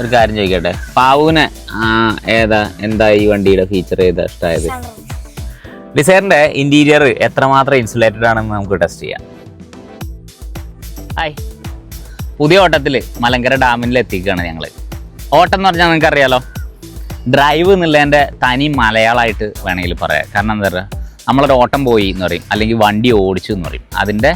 ഒരു കാര്യം ചോദിക്കട്ടെ, പാവുവിനെ എന്താ ഈ വണ്ടിയുടെ ഫീച്ചർ ഏതാ ഇഷ്ടമായത്? ഡിസൈറിന്റെ ഇന്റീരിയർ എത്രമാത്രം ഇൻസുലേറ്റഡ് ആണെന്ന് നമുക്ക് ടെസ്റ്റ് ചെയ്യാം. ഹായ്, പുതിയ ഓട്ടത്തിൽ മലങ്കര ഡാമിൽ എത്തിക്കുകയാണ് ഞങ്ങൾ. ഓട്ടം എന്ന് പറഞ്ഞാൽ നിങ്ങൾക്ക് അറിയാലോ, ഡ്രൈവ് എന്നുള്ളതിൻ്റെ തനി മലയാളമായിട്ട് വേണമെങ്കിൽ പറയാം. കാരണം എന്താ പറയുക, നമ്മളൊരു ഓട്ടം പോയി എന്ന് പറയും, അല്ലെങ്കിൽ വണ്ടി ഓടിച്ചു എന്ന് പറയും. അതിൻ്റെ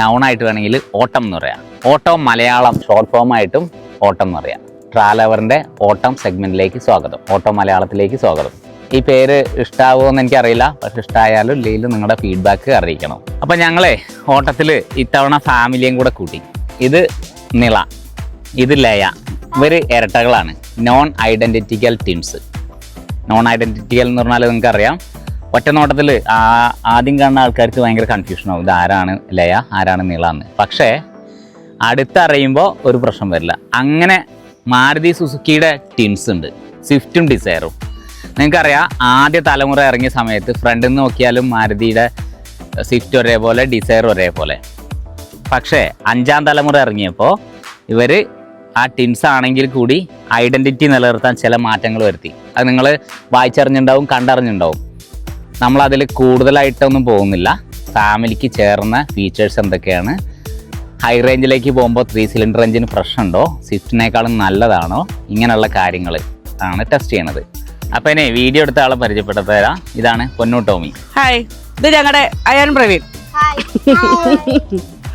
നൗണായിട്ട് വേണമെങ്കിൽ ഓട്ടം എന്ന് പറയാം. ഓട്ടം മലയാളം ഷോർട്ട് ഫോമായിട്ടും ഓട്ടം എന്ന് പറയാം. ട്രാവലറിൻ്റെ ഓട്ടം സെഗ്മെൻറ്റിലേക്ക് സ്വാഗതം, ഓട്ടം മലയാളത്തിലേക്ക് സ്വാഗതം. ഈ പേര് ഇഷ്ടമാവുമോ എന്ന് എനിക്കറിയില്ല, പക്ഷെ ഇഷ്ടമായാലും ഇല്ലെങ്കിലും നിങ്ങളുടെ ഫീഡ്ബാക്ക് അറിയിക്കണം. അപ്പം ഞങ്ങളെ ഓട്ടത്തിൽ ഇത്തവണ ഫാമിലിയും കൂടെ കൂട്ടി. ഇത് നിള, ഇത് ലയ. ഇവർ ഇരട്ടകളാണ്, നോൺ ഐഡൻറ്റിറ്റിക്കൽ ട്വിൻസ്. നോൺ ഐഡൻറ്റിറ്റിക്കൽ എന്ന് പറഞ്ഞാൽ നിങ്ങൾക്കറിയാം, ഒറ്റ നോട്ടത്തിൽ ആദ്യം കാണുന്ന ആൾക്കാർക്ക് ഭയങ്കര കൺഫ്യൂഷൻ ആവും, ഇത് ആരാണ് ലയ ആരാണ് നിള എന്ന്. പക്ഷേ അടുത്തറിയുമ്പോൾ ഒരു പ്രശ്നം വരില്ല. അങ്ങനെ മാരുതി സുസുക്കിയുടെ ട്വിൻസ് ഉണ്ട്, സ്വിഫ്റ്റും ഡിസയറും. നിങ്ങൾക്കറിയാം, ആദ്യ തലമുറ ഇറങ്ങിയ സമയത്ത് ഫ്രണ്ടിൽ നിന്ന് നോക്കിയാലും മാരുതിയുടെ സ്വിഫ്റ്റ് ഒരേപോലെ, ഡിസയർ ഒരേപോലെ. പക്ഷേ 5ാം തലമുറ ഇറങ്ങിയപ്പോൾ ഇവർ ആ ട്വിൻസ് ആണെങ്കിൽ കൂടി ഐഡൻറ്റിറ്റി നിലനിർത്താൻ ചില മാറ്റങ്ങൾ വരുത്തി. അത് നിങ്ങൾ വായിച്ചറിഞ്ഞിട്ടുണ്ടാവും, കണ്ടറിഞ്ഞിട്ടുണ്ടാവും. നമ്മളതിൽ കൂടുതലായിട്ടൊന്നും പോകുന്നില്ല. ഫാമിലിക്ക് ചേർന്ന ഫീച്ചേഴ്സ് എന്തൊക്കെയാണ്, ഹൈ റേഞ്ചിലേക്ക് പോകുമ്പോൾ 3 സിലിണ്ടർ എഞ്ചിന് പ്രശ്നമുണ്ടോ, സ്വിഫ്റ്റിനേക്കാളും നല്ലതാണോ, ഇങ്ങനെയുള്ള കാര്യങ്ങൾ ആണ് ടെസ്റ്റ് ചെയ്യണത്. അപ്പം ഇനി വീഡിയോ എടുത്ത ആളെ പരിചയപ്പെടുത്തി തരാം. ഇതാണ് പൊന്നു ടോമി. ഹായ്, ഇത് ഞങ്ങളുടെ അയാൻ പ്രവീൺ.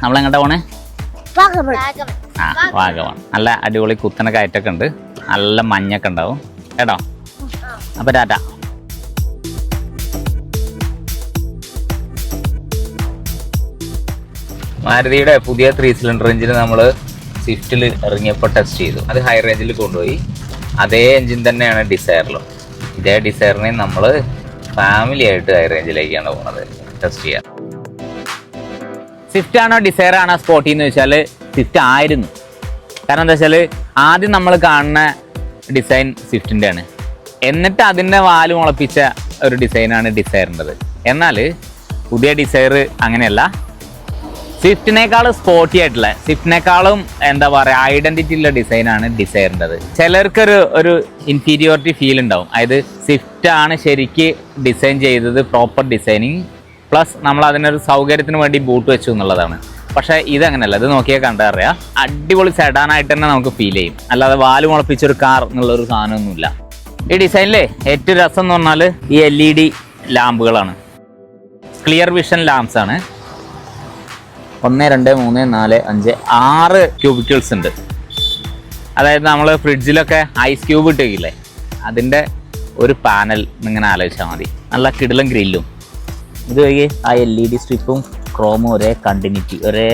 നമ്മളെങ്ങോട്ടാ പോണേ? വാഗമൺ. നല്ല അടിപൊളി കുത്തനെ കയറ്റൊക്കെ ഉണ്ട്, നല്ല മഞ്ഞൊക്കെ ഉണ്ടാവും കേട്ടോ. അപ്പൊ ടാറ്റ. മാരുതിയുടെ പുതിയ 3 സിലിണ്ടർ എഞ്ചിന് നമ്മൾ സ്വിഫ്റ്റിൽ ഇറങ്ങിയപ്പോൾ ടെസ്റ്റ് ചെയ്തു. അത് ഹൈ റേഞ്ചിൽ കൊണ്ടുപോയി. അതേ എഞ്ചിൻ തന്നെയാണ് ഡിസയറിലും. ഇതേ ഡിസയറിനെ നമ്മൾ ഫാമിലി ആയിട്ട് ഹൈ റേഞ്ചിലേക്കാണ് പോകുന്നത് ടെസ്റ്റ് ചെയ്യാൻ. സ്വിഫ്റ്റ് ആണോ ഡിസയർ ആണോ സ്പോർട്ടി എന്ന് വെച്ചാൽ സ്വിഫ്റ്റ് ആയിരുന്നു. കാരണം എന്താ വെച്ചാൽ ആദ്യം നമ്മൾ കാണുന്ന ഡിസൈൻ സ്വിഫ്റ്റിൻ്റെ ആണ്, എന്നിട്ട് അതിൻ്റെ വാല് മുളപ്പിച്ച ഒരു ഡിസൈനാണ് ഡിസയറിൻ്റെത്. എന്നാൽ പുതിയ ഡിസയർ അങ്ങനെയല്ല, സ്വിഫ്റ്റിനേക്കാളും സ്പോർട്ടി ആയിട്ടുള്ള, സ്വിഫ്റ്റിനേക്കാളും എന്താ പറയുക ഐഡൻറ്റിറ്റി ഉള്ള ഡിസൈനാണ് ഡിസയറിൻ്റെത്. ചിലർക്കൊരു ഇൻഫീരിയോറിറ്റി ഫീൽ ഉണ്ടാവും. അതായത് സ്വിഫ്റ്റ് ആണ് ശരിക്ക് ഡിസൈൻ ചെയ്തത്, പ്രോപ്പർ ഡിസൈനിങ് പ്ലസ് നമ്മൾ അതിനൊരു സൗകര്യത്തിന് വേണ്ടി ബൂട്ട് വെച്ചു എന്നുള്ളതാണ്. പക്ഷേ ഇതങ്ങനെയല്ല. ഇത് നോക്കിയാൽ കണ്ടറിയാം, അടിപൊളി സെഡാനായിട്ട് തന്നെ നമുക്ക് ഫീൽ ചെയ്യും. അല്ലാതെ വാല് മുളപ്പിച്ചൊരു കാർ എന്നുള്ളൊരു സാധനമൊന്നുമില്ല. ഈ ഡിസൈനിലെ ഏറ്റവും രസം എന്ന് പറഞ്ഞാൽ ഈ LED ലാമ്പുകളാണ്. ക്ലിയർ വിഷൻ ലാംപ്സ് ആണ്. 1 2 3 4 5 6 ക്യൂബിക്കിൾസ് ഉണ്ട്. അതായത് നമ്മൾ ഫ്രിഡ്ജിലൊക്കെ ഐസ് ക്യൂബ് ഇട്ടില്ലേ, അതിൻ്റെ ഒരു പാനൽ ഇങ്ങനെ ആലോചിച്ചാൽ മതി. നല്ല കിടിലം ഗ്രില്ലും. ഇത് വഴി ആ LED സ്ട്രിപ്പും ക്രോമും ഒരേ കണ്ടിന്യൂറ്റി, ഒരേ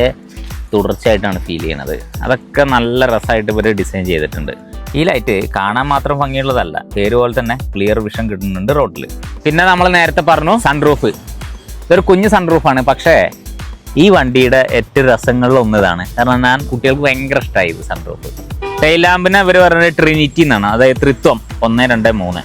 തുടർച്ചയായിട്ടാണ് ഫീൽ ചെയ്യണത്. അതൊക്കെ നല്ല രസമായിട്ട് ഇവർ ഡിസൈൻ ചെയ്തിട്ടുണ്ട്. ഈ ലൈറ്റ് കാണാൻ മാത്രം ഭംഗിയുള്ളതല്ല, പേര് പോലെ തന്നെ ക്ലിയർ വിഷൻ കിട്ടുന്നുണ്ട് റോഡിൽ. പിന്നെ നമ്മൾ നേരത്തെ പറഞ്ഞു സൺറൂഫ്. ഇതൊരു കുഞ്ഞ് സൺറൂഫാണ്, പക്ഷേ ഈ വണ്ടിയുടെ ഏറ്റവും രസങ്ങളിലൊന്ന് ഇതാണ്. കാരണം ഞാൻ കുട്ടികൾക്ക് ഭയങ്കര ഇഷ്ടമായി ഇത് സൺറൂഫ്. ടെയിൽ ലാമ്പിനെ ഇവർ പറയുന്നത് ട്രിനിറ്റി എന്നാണ്, അതായത് ത്രിത്വം 1 2 3.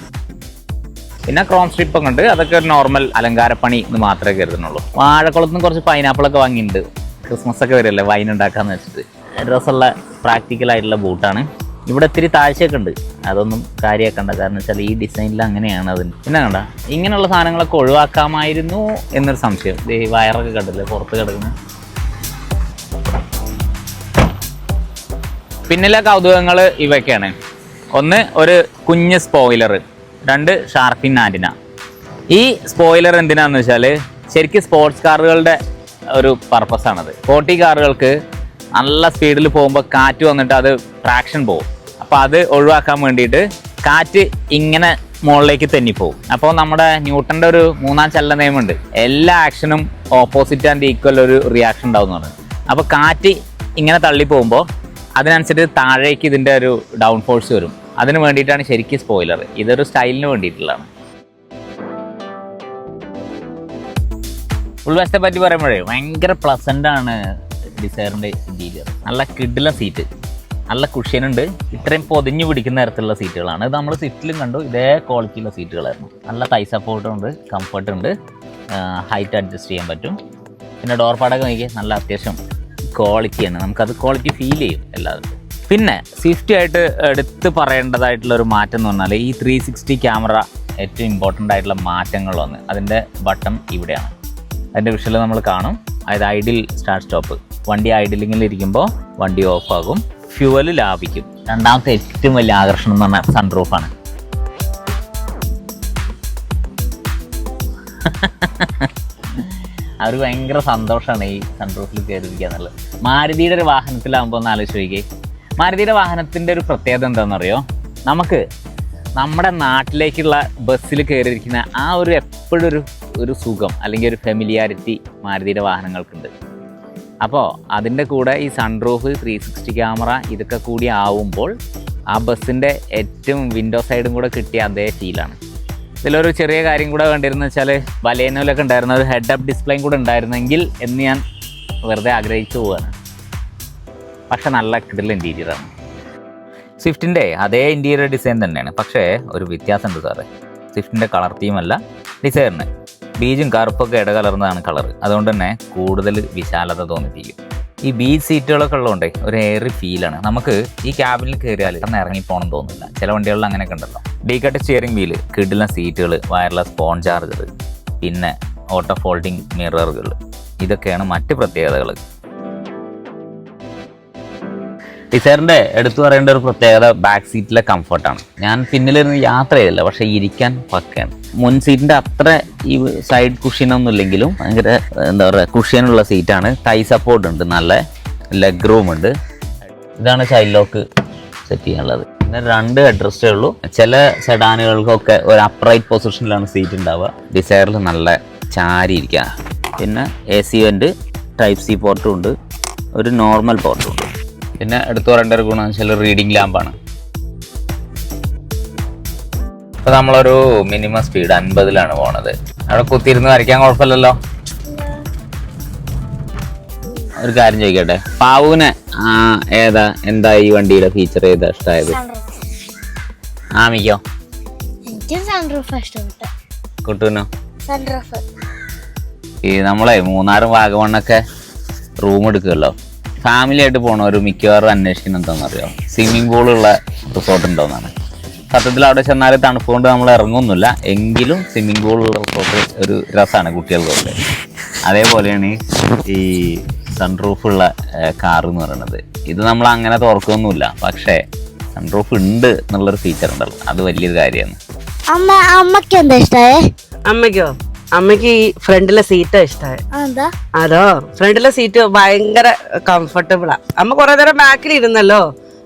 പിന്നെ ക്രോം സ്ട്രിപ്പ് ഒക്കെ ഉണ്ട്. അതൊക്കെ ഒരു നോർമൽ അലങ്കാരപ്പണി എന്ന് മാത്രമേ കരുതുന്നുള്ളൂ. വാഴക്കുളത്ത് നിന്ന് കുറച്ച് പൈനാപ്പിളൊക്കെ വാങ്ങിയിട്ടുണ്ട്. ക്രിസ്മസ് ഒക്കെ വരില്ലേ, വൈൻ ഉണ്ടാക്കാന്ന് വെച്ചിട്ട്. രസമുള്ള പ്രാക്ടിക്കലായിട്ടുള്ള ബൂട്ടാണ്. ഇവിടെ ഇത്തിരി താഴ്ചയൊക്കെ ഉണ്ട്, അതൊന്നും കാര്യമാക്കണ്ട. കാരണം വെച്ചാൽ ഈ ഡിസൈനിൽ അങ്ങനെയാണ് അതിന്. പിന്നെ കണ്ട ഇങ്ങനെയുള്ള സാധനങ്ങളൊക്കെ ഒഴിവാക്കാമായിരുന്നു എന്നൊരു സംശയം. ഈ വയറൊക്കെ കണ്ടില്ലേ പുറത്ത് കിടക്കുന്നത്. പിന്നിലെ കൗതുകങ്ങൾ ഇവയൊക്കെയാണ്. ഒന്ന്, ഒരു കുഞ്ഞ് സ്പോയിലർ. 2 ഷാർപ്പിൻ ആൻറ്റിന. ഈ സ്പോയിലർ എന്തിനാന്ന് വെച്ചാൽ ശരിക്കും സ്പോർട്സ് കാറുകളുടെ ഒരു പർപ്പസാണത്. 40 കാറുകൾക്ക് നല്ല സ്പീഡിൽ പോകുമ്പോൾ കാറ്റ് വന്നിട്ട് അത് ട്രാക്ഷൻ പോകും. അപ്പോൾ അത് ഒഴിവാക്കാൻ വേണ്ടിയിട്ട് കാറ്റ് ഇങ്ങനെ മുകളിലേക്ക് തെന്നിപ്പോവും. അപ്പോൾ നമ്മുടെ ന്യൂട്ടൻ്റെ ഒരു 3ാം ചലന നിയമമുണ്ട്, എല്ലാ ആക്ഷനും ഓപ്പോസിറ്റ് ആൻഡ് ഈക്വൽ ഒരു റിയാക്ഷൻ ഉണ്ടാവുന്നതാണ്. അപ്പോൾ കാറ്റ് ഇങ്ങനെ തള്ളി പോകുമ്പോൾ അതിനനുസരിച്ച് താഴേക്ക് ഇതിൻ്റെ ഒരു ഡൗൺ ഫോഴ്സ് വരും. അതിന് വേണ്ടിയിട്ടാണ് ശരിക്കും സ്പോയിലർ. ഇതൊരു സ്റ്റൈലിന് വേണ്ടിയിട്ടുള്ളതാണ്. ഉൾവശത്തെ പറ്റി പറയുമ്പോഴേ ഭയങ്കര പ്ലസൻ്റ് ആണ് ഡിസയറിൻ്റെ ഇൻറ്റീരിയർ. നല്ല കിഡിലൻ സീറ്റ്, നല്ല കുഷ്യനുണ്ട്. ഇത്രയും പൊതിഞ്ഞു പിടിക്കുന്ന തരത്തിലുള്ള സീറ്റുകളാണ്. ഇത് നമ്മൾ സ്വിഫ്റ്റിലും കണ്ടു, ഇതേ ക്വാളിറ്റിയുള്ള സീറ്റുകളായിരുന്നു. നല്ല തൈ സപ്പോർട്ടുണ്ട്, കംഫർട്ടുണ്ട്, ഹൈറ്റ് അഡ്ജസ്റ്റ് ചെയ്യാൻ പറ്റും. പിന്നെ ഡോർ പാടൊക്കെ നോക്കി നല്ല അത്യാവശ്യം ക്വാളിറ്റിയാണ്. നമുക്കത് ക്വാളിറ്റി ഫീൽ ചെയ്യും എല്ലാവർക്കും. പിന്നെ സ്വിഫ്റ്റ് ആയിട്ട് എടുത്ത് പറയേണ്ടതായിട്ടുള്ള ഒരു മാറ്റം എന്ന് പറഞ്ഞാൽ ഈ 360 ക്യാമറ ഏറ്റവും ഇമ്പോർട്ടൻ്റ് ആയിട്ടുള്ള മാറ്റങ്ങളൊന്ന് അതിൻ്റെ ബട്ടൺ ഇവിടെയാണ്. അതിൻ്റെ വിഷ്വൽ നമ്മൾ കാണും. അതായത് ഐഡിൽ സ്റ്റാർട്ട് സ്റ്റോപ്പ്, വണ്ടി ഐഡിലിങ്ങിൽ ഇരിക്കുമ്പോൾ വണ്ടി ഓഫാകും, ഫ്യൂവൽ ലാഭിക്കും. രണ്ടാമത്തെ ഏറ്റവും വലിയ ആകർഷണം എന്ന് പറഞ്ഞാൽ സൺറൂഫാണ്. അവർ ഭയങ്കര സന്തോഷമാണ് ഈ സൺറൂഫിൽ കയറിയിരിക്കുക എന്നുള്ളത്. മാരുതിയുടെ ഒരു വാഹനത്തിലാകുമ്പോൾ ഒന്ന് ആലോചിച്ച് നോക്കിയേ. മാരുതിയുടെ വാഹനത്തിൻ്റെ ഒരു പ്രത്യേകത എന്താണെന്നറിയോ? നമുക്ക് നമ്മുടെ നാട്ടിലേക്കുള്ള ബസ്സിൽ കയറിയിരിക്കുന്ന ആ ഒരു എപ്പോഴും ഒരു സുഖം അല്ലെങ്കിൽ ഒരു ഫെമിലിയാരിറ്റി മാരുതിയുടെ വാഹനങ്ങൾക്കുണ്ട്. അപ്പോൾ അതിൻ്റെ കൂടെ ഈ സൺറൂഫ്, 360 ക്യാമറ ഇതൊക്കെ കൂടി ആവുമ്പോൾ ആ ബസ്സിൻ്റെ ഏറ്റവും വിൻഡോ സൈഡും കൂടെ കിട്ടിയ അതേ ഫീലാണ്. ഇതിലൊരു ചെറിയ കാര്യം കൂടെ വേണ്ടിയിരുന്നത് വെച്ചാൽ ബലേനോയിലൊക്കെ ഉണ്ടായിരുന്ന ഒരു ഹെഡ് അപ്പ് ഡിസ്പ്ലേയും കൂടെ ഉണ്ടായിരുന്നെങ്കിൽ എന്ന് ഞാൻ വെറുതെ ആഗ്രഹിച്ചു പോവാണ്. പക്ഷെ നല്ല കിടിലൻ ഇൻറ്റീരിയറാണ്. സ്വിഫ്റ്റിൻ്റെ അതേ ഇൻറ്റീരിയർ ഡിസൈൻ തന്നെയാണ്, പക്ഷേ ഒരു വ്യത്യാസമുണ്ട് സാറേ. സ്വിഫ്റ്റിൻ്റെ കളർ തീമല്ല, ഡിസൈനിന് ബീജും കറുപ്പൊക്കെ ഇടകലർന്നതാണ് കളർ. അതുകൊണ്ട് തന്നെ കൂടുതൽ വിശാലത തോന്നിപ്പിക്കും. ഈ ബീച്ച് സീറ്റുകളൊക്കെ ഉള്ളതുകൊണ്ട് ഒരു എയറി ഫീലാണ്. നമുക്ക് ഈ ക്യാബിനിൽ കയറിയാൽ കാരണം ഇറങ്ങിപ്പോകണം തോന്നില്ല. ചില വണ്ടികളിൽ അങ്ങനെയൊക്കെ ഉണ്ടല്ലോ. ഡീകട്ട് സ്റ്റിയറിംഗ് വീല്, കിടിലൻ സീറ്റുകൾ, വയർലെസ് ഫോൺ ചാർജർ, പിന്നെ ഓട്ടോ ഫോൾഡിംഗ് മിററുകൾ, ഇതൊക്കെയാണ് മറ്റ് പ്രത്യേകതകൾ. ഡിസൈറിൻ്റെ എടുത്തു പറയേണ്ട ഒരു പ്രത്യേകത ബാക്ക് സീറ്റിലെ കംഫർട്ടാണ്. ഞാൻ പിന്നിലിരുന്ന് യാത്ര ചെയ്തില്ല, പക്ഷേ ഇരിക്കാൻ പക്കയാണ്. മുൻ സീറ്റിൻ്റെ അത്ര ഈ സൈഡ് കുഷ്യനൊന്നും ഇല്ലെങ്കിലും ഭയങ്കര എന്താ പറയുക കുഷ്യനുള്ള സീറ്റാണ്. തൈ സപ്പോർട്ട് ഉണ്ട്, നല്ല ലെഗ് റൂം ഉണ്ട്. ഇതാണ് ചൈൽഡ് ലോക്ക് സെറ്റ് ചെയ്യാനുള്ളത്. പിന്നെ 2 ഹെഡ് റെസ്റ്റേ ഉള്ളൂ. ചില സെഡാനുകൾക്കൊക്കെ ഒരു അപ്രൈറ്റ് പൊസിഷനിലാണ് സീറ്റ് ഉണ്ടാവുക. ഡിസൈറിൽ നല്ല ചാരി ഇരിക്കുക. പിന്നെ AC വെൻ്റ്, ടൈപ്പ് C പോർട്ടും ഉണ്ട്, ഒരു നോർമൽ പോർട്ടും ഉണ്ട്. പിന്നെ എടുത്തു പറയേണ്ട ഒരു ഗുണം വെച്ചാൽ റീഡിംഗ് ലാമ്പാണ്. ഇപ്പോൾ നമ്മളൊരു മിനിമം സ്പീഡ് 50-ലാണ് പോണത്. അവിടെ കുത്തിയിരുന്ന് വരയ്ക്കാൻ കുഴപ്പമില്ലല്ലോ. ഒരു കാര്യം ചോദിക്കട്ടെ, പാവുവിനെ എന്താ ഈ വണ്ടിയുടെ ഫീച്ചർ ഏതാ ഇഷ്ടമായത്? ആമിക്കോ? കുട്ടൂനോ? ഈ നമ്മളെ മൂന്നാറും വാഗമണ്ണൊക്കെ റൂം എടുക്കുമല്ലോ, ഫാമിലി ആയിട്ട് പോകണവർ മിക്കവാറും അന്വേഷിക്കുന്നത് എന്താണെന്നറിയോ? സ്വിമ്മിംഗ് പൂളുള്ള റിസോർട്ട് ഉണ്ടോയെന്നാണ്. സത്യത്തിൽ അവിടെ ചെന്നാൽ തണുപ്പ് കൊണ്ട് നമ്മൾ ഇറങ്ങുന്നില്ല, എങ്കിലും സ്വിമ്മിംഗ് പൂളുള്ള റിസോർട്ട് ഒരു രസമാണ് കുട്ടികൾക്കൊക്കെ. അതേപോലെയാണ് ഈ സൺറൂഫുള്ള കാർ എന്ന് പറയുന്നത്. ഇത് നമ്മൾ അങ്ങനെ തുറക്കൊന്നുമില്ല, പക്ഷേ സൺറൂഫ് ഉണ്ട് എന്നുള്ളൊരു ഫീച്ചർ ഉണ്ടല്ലോ, അത് വലിയൊരു കാര്യമാണ്. അമ്മക്ക് എന്താ ഇഷ്ടമായേ? അമ്മയ്ക്ക് ഈ ഫ്രണ്ടിലെ സീറ്റാ ഇഷ്ടമായി. അതോ ഫ്രണ്ടിലെ സീറ്റ് ഭയങ്കര കംഫർട്ടബിളാ. അമ്മ കുറെ നേരം ബാക്കിൽ ഇരുന്നല്ലോ,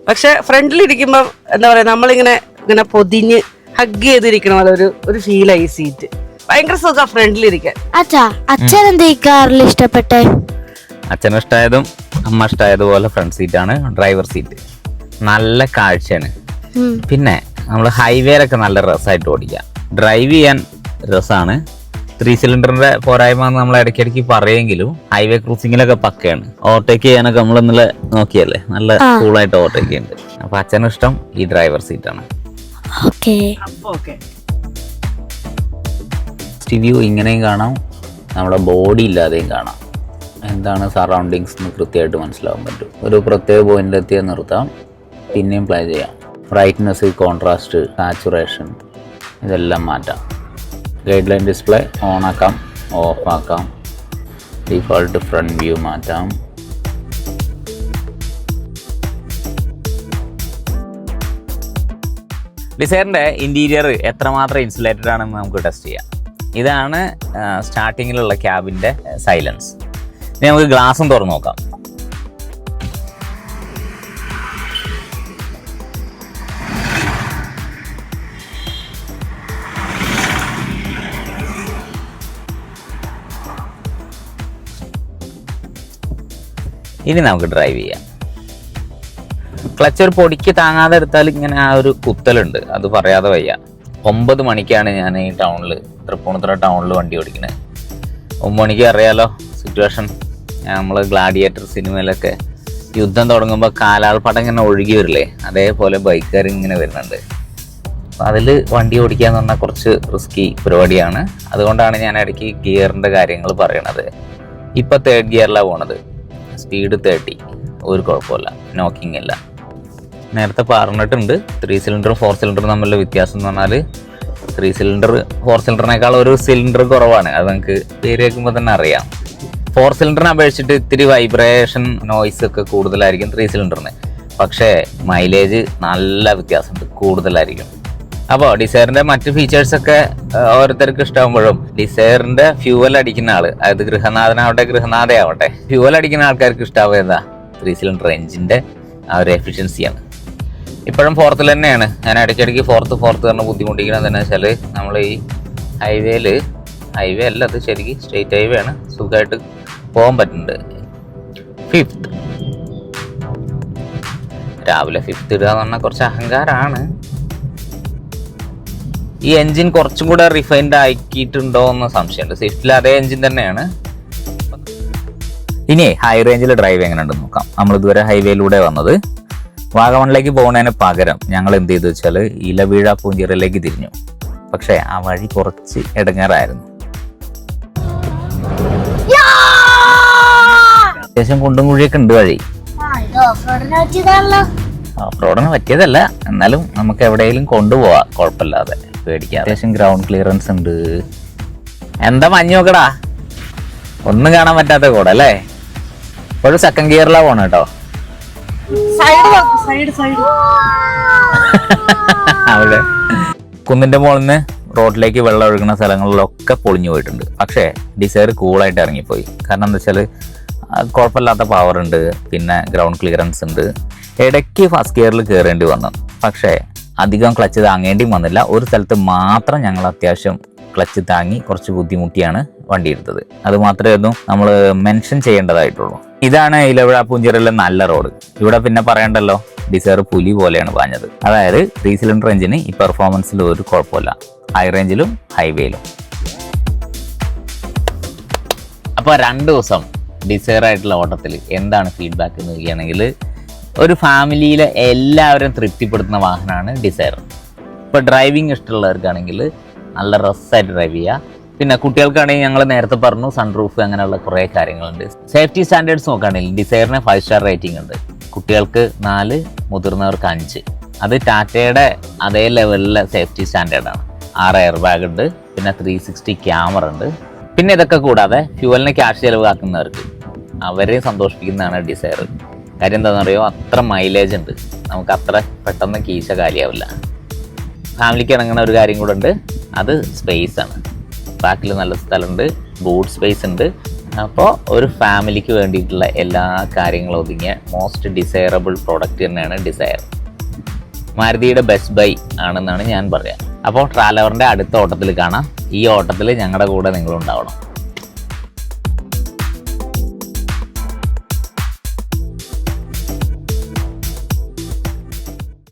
പക്ഷെ ഫ്രണ്ടിൽ ഇരിക്കുമ്പോ എന്താ പറയാ, നമ്മളിങ്ങനെ ഇങ്ങനെ പൊതിഞ്ഞ് ഹഗ് ചെയ്തിരിക്കണ പോലെ ഒരു ഫീലായി ഈ സീറ്റ്. ഭയങ്കര സുഖ ഫ്രണ്ടിൽ ഇരിക്കാൻ. അച്ഛൻ എന്താ ഈ കാറിൽ ഇഷ്ടപ്പെട്ടെ? അച്ഛനും ഇഷ്ടമായതും അമ്മ ഇഷ്ടമായതുപോലെ ഫ്രണ്ട് സീറ്റാണ്. ഡ്രൈവർ സീറ്റ് നല്ല കാഴ്ചയാണ്. പിന്നെ നമ്മൾ ഹൈവേയിലൊക്കെ നല്ല രസമായിട്ട് ഓടിക്കാം, ഡ്രൈവ് ചെയ്യാൻ രസമാണ്. 3 സിലിണ്ടറിന്റെ പോരായ്മ നമ്മൾ ഇടയ്ക്കിടയ്ക്ക് പറയുമെങ്കിലും ഹൈവേ ക്രൂസിങ്ങിലൊക്കെ പക്കയാണ്. ഓവർടേക്ക് ചെയ്യാനൊക്കെ നമ്മൾ ഇന്നലെ നോക്കിയല്ലേ, നല്ല കൂളായിട്ട് ഓവർടേക്ക് ചെയ്യുന്നുണ്ട്. അപ്പൊ അച്ഛനും ഇഷ്ടം ഈ ഡ്രൈവർ സീറ്റാണ്. വ്യൂ ഇങ്ങനെയും കാണാം, നമ്മുടെ ബോഡി ഇല്ലാതെയും കാണാം. എന്താണ് സറൗണ്ടിങ്സ് എന്ന് കൃത്യമായിട്ട് മനസ്സിലാവാൻ പറ്റും. ഒരു പ്രത്യേക പോയിന്റിൽ എത്തിയാൽ നിർത്താം, പിന്നെയും പ്ലേ ചെയ്യാം. ബ്രൈറ്റ്നസ്, കോൺട്രാസ്റ്റ്, സാച്ചുറേഷൻ ഇതെല്ലാം മാറ്റാം. ഗൈഡ് ലൈൻ ഡിസ്പ്ലേ ഓൺ ആക്കാം, ഓഫ് ആക്കാം. ഡിഫോൾട്ട് ഫ്രണ്ട് വ്യൂ മാറ്റാം. ഡിസൈറിൻ്റെ ഇൻറ്റീരിയർ എത്രമാത്രം ഇൻസുലേറ്റഡ് ആണെന്ന് നമുക്ക് ടെസ്റ്റ് ചെയ്യാം. ഇതാണ് സ്റ്റാർട്ടിങ്ങിലുള്ള ക്യാബിൻ്റെ സൈലൻസ്. ഇനി നമുക്ക് ഗ്ലാസും തുറന്ന് നോക്കാം. ഇനി നമുക്ക് ഡ്രൈവ് ചെയ്യാം. ക്ലച്ച് ഒരു പൊടിക്ക് താങ്ങാതെ എടുത്താൽ ഇങ്ങനെ ആ ഒരു കുത്തലുണ്ട്, അത് പറയാതെ വയ്യ. 9 മണിക്കാണ് ഞാൻ ഈ ടൗണിൽ, തൃപ്പൂണിത്തുറ ടൗണിൽ വണ്ടി ഓടിക്കുന്നത്. 9 മണിക്ക് അറിയാലോ സിറ്റുവേഷൻ. നമ്മൾ ഗ്ലാഡിയേറ്റർ സിനിമയിലൊക്കെ യുദ്ധം തുടങ്ങുമ്പോൾ കാലാൾപ്പടം ഇങ്ങനെ ഒഴുകി വരില്ലേ, അതേപോലെ ബൈക്കുകാർ ഇങ്ങനെ വരുന്നുണ്ട്. അപ്പം അതിൽ വണ്ടി ഓടിക്കുക എന്ന് പറഞ്ഞാൽ കുറച്ച് റിസ്കി പരിപാടിയാണ്. അതുകൊണ്ടാണ് ഞാൻ ഇടയ്ക്ക് ഗിയറിൻ്റെ കാര്യങ്ങൾ പറയണത്. ഇപ്പം 3rd ഗിയറിലാണ് പോണത്, സ്പീഡ് 30, ഒരു കുഴപ്പമില്ല, നോക്കിംഗ് ഇല്ല. നേരത്തെ പറഞ്ഞിട്ടുണ്ട് 3 സിലിണ്ടറും 4 സിലിണ്ടറും തമ്മിലുള്ള വ്യത്യാസം എന്ന് പറഞ്ഞാൽ 3 സിലിണ്ടർ 4 സിലിണ്ടറിനേക്കാൾ ഒരു സിലിണ്ടർ കുറവാണ്. അത് നമുക്ക് പേര് കേൾക്കുമ്പോൾ തന്നെ അറിയാം. 4 സിലിണ്ടറിനെ അപേക്ഷിച്ചിട്ട് ഇത്തിരി വൈബ്രേഷൻ നോയ്സ് ഒക്കെ കൂടുതലായിരിക്കും 3 സിലിണ്ടറിന്. പക്ഷേ മൈലേജ് നല്ല വ്യത്യാസമുണ്ട്, കൂടുതലായിരിക്കും. അപ്പോൾ ഡിസൈറിന്റെ മറ്റ് ഫീച്ചേഴ്സൊക്കെ ഓരോരുത്തർക്ക് ഇഷ്ടമാകുമ്പോഴും ഡിസൈറിന്റെ ഫ്യൂവൽ അടിക്കുന്ന ആള്, അതായത് ഗൃഹനാഥനാവട്ടെ ഗൃഹനാഥയാവട്ടെ, ഫ്യൂവൽ അടിക്കുന്ന ആൾക്കാർക്ക് ഇഷ്ടാവുക എന്താ 3 സിലിണ്ടർ എഞ്ചിന്റെ ആ ഒരു എഫിഷ്യൻസിയാണ്. ഇപ്പോഴും 4th തന്നെയാണ്. ഞാൻ ഇടയ്ക്കിടയ്ക്ക് 4th പറഞ്ഞ് ബുദ്ധിമുട്ടിക്കണം. എന്താണെന്ന് വെച്ചാൽ നമ്മൾ ഈ ഹൈവേ അല്ല, അത് ശരിക്കും സ്ട്രെയിറ്റ് ഹൈവേ ആണ്, സുഖമായിട്ട് പോകാൻ പറ്റുന്നുണ്ട്. 5th രാവിലെ 5th ഇടുക എന്ന് പറഞ്ഞാൽ കുറച്ച് അഹങ്കാരമാണ്. ഈ എൻജിൻ കുറച്ചും കൂടെ റിഫൈൻഡ് ആക്കിയിട്ടുണ്ടോ എന്ന് സംശയമുണ്ട്. സ്വിഫ്റ്റിൽ അതേ എൻജിൻ തന്നെയാണ്. ഇനി ഹൈ റേഞ്ചിൽ ഡ്രൈവ് എങ്ങനെ ഉണ്ടെന്ന് നോക്കാം. നമ്മൾ ഇതുവരെ ഹൈവേയിലൂടെ വന്നത്. വാഗമണിലേക്ക് പോകുന്നതിന് പകരം ഞങ്ങൾ എന്ത് ചെയ്തു വെച്ചാൽ ഇലവീഴ പൂഞ്ചിറയിലേക്ക് തിരിഞ്ഞു. പക്ഷേ ആ വഴി കുറച്ച് ഇടങ്ങേറായിരുന്നു. അത്യാവശ്യം കുണ്ടും കുഴിയൊക്കെ ഉണ്ട് വഴി. ഓഫ് റോഡിന് പറ്റിയതല്ല, എന്നാലും നമുക്ക് എവിടെയെങ്കിലും കൊണ്ടുപോവാം കുഴപ്പമില്ലാതെ, പേടിക്കാം. അത്യാവശ്യം ഗ്രൗണ്ട് ക്ലിയറൻസ് ഉണ്ട്. എന്താ മഞ്ഞ് നോക്കടാ, ഒന്നും കാണാൻ പറ്റാത്ത കൂടെ അല്ലേ. ഇപ്പോഴും സെക്കൻഡ് ഗിയറിലാ പോണ കേട്ടോ. അവിടെ കുന്നിന്റെ മുകളിൽ നിന്ന് റോഡിലേക്ക് വെള്ളം ഒഴുകുന്ന സ്ഥലങ്ങളിലൊക്കെ പൊളിഞ്ഞു പോയിട്ടുണ്ട്. പക്ഷേ ഡിസൈർ കൂളായിട്ട് ഇറങ്ങിപ്പോയി. കാരണം എന്താ വെച്ചാൽ കുഴപ്പമില്ലാത്ത പവർ ഉണ്ട്, പിന്നെ ഗ്രൗണ്ട് ക്ലിയറൻസ് ഉണ്ട്. ഇടയ്ക്ക് ഫസ്റ്റ് ഗിയറിൽ കയറേണ്ടി വന്നു, പക്ഷേ അധികം ക്ലച്ച് താങ്ങേണ്ടി വന്നില്ല. ഒരു സ്ഥലത്ത് മാത്രം ഞങ്ങൾ അത്യാവശ്യം ക്ലച്ച് താങ്ങി കുറച്ച് ബുദ്ധിമുട്ടിയാണ് വണ്ടി എടുത്തത്. അത് മാത്രമേ നമ്മൾ മെൻഷൻ ചെയ്യേണ്ടതായിട്ടുള്ളൂ. ഇതാണ് ഇലവിഴ പൂഞ്ചിറയിലെ നല്ല റോഡ്. ഇവിടെ പിന്നെ പറയണ്ടല്ലോ, ഡിസൈർ പുലി പോലെയാണ് പാഞ്ഞത്. അതായത് 3 സിലിണ്ടർ എഞ്ചിന് ഈ പെർഫോമൻസിൽ ഒരു കുഴപ്പമില്ല, ഹൈ റേഞ്ചിലും ഹൈവേയിലും. അപ്പോൾ 2 ദിവസം ഡിസൈർ ആയിട്ടുള്ള ഓട്ടത്തിൽ എന്താണ് ഫീഡ്ബാക്ക് എന്ന് നോക്കുകയാണെങ്കിൽ, ഒരു ഫാമിലിയിലെ എല്ലാവരും തൃപ്തിപ്പെടുത്തുന്ന വാഹനമാണ് ഡിസൈർ. ഇപ്പോൾ ഡ്രൈവിംഗ് ഇഷ്ടമുള്ളവർക്കാണെങ്കിൽ നല്ല രസമായിട്ട് ഡ്രൈവ് ചെയ്യുക. പിന്നെ കുട്ടികൾക്കാണെങ്കിൽ ഞങ്ങൾ നേരത്തെ പറഞ്ഞു സൺറൂഫ് അങ്ങനെയുള്ള കുറേ കാര്യങ്ങളുണ്ട്. സേഫ്റ്റി സ്റ്റാൻഡേർഡ്സ് നോക്കുകയാണെങ്കിൽ ഡിസൈറിന് 5 സ്റ്റാർ റേറ്റിംഗ് ഉണ്ട്. കുട്ടികൾക്ക് 4, മുതിർന്നവർക്ക് 5. അത് ടാറ്റയുടെ അതേ ലെവലിലെ സേഫ്റ്റി സ്റ്റാൻഡേർഡാണ്. 6 എയർ ബാഗ് ഉണ്ട്, പിന്നെ 360 ക്യാമറ ഉണ്ട്. പിന്നെ ഇതൊക്കെ കൂടാതെ ഫ്യൂവലിന് ക്യാഷ് ചിലവാക്കുന്നവർക്ക് അവരെ സന്തോഷിപ്പിക്കുന്നതാണ് ഡിസൈർ. കാര്യം എന്താണെന്ന് പറയുമോ, അത്ര മൈലേജ് ഉണ്ട്, നമുക്ക് അത്ര പെട്ടെന്ന് കീശ കാലിയാവില്ല. ഫാമിലിക്ക് ഇറങ്ങുന്ന ഒരു കാര്യം കൂടെ ഉണ്ട്, അത് സ്പേസ് ആണ്. ബാക്കിൽ നല്ല സ്ഥലമുണ്ട്, ബൂട്ട് സ്പേസ് ഉണ്ട്. അപ്പോൾ ഒരു ഫാമിലിക്ക് വേണ്ടിയിട്ടുള്ള എല്ലാ കാര്യങ്ങളും ഒതുങ്ങിയ മോസ്റ്റ് ഡിസൈറബിൾ പ്രോഡക്റ്റ് തന്നെയാണ് ഡിസൈർ. മാരുതിയുടെ ബെസ്റ്റ് ബൈ ആണെന്നാണ് ഞാൻ പറയാം. അപ്പോൾ ട്രാവലറിൻ്റെ അടുത്ത ഓട്ടത്തിൽ കാണാം. ഈ ഓട്ടത്തിൽ ഞങ്ങളുടെ കൂടെ നിങ്ങളുണ്ടാവണം.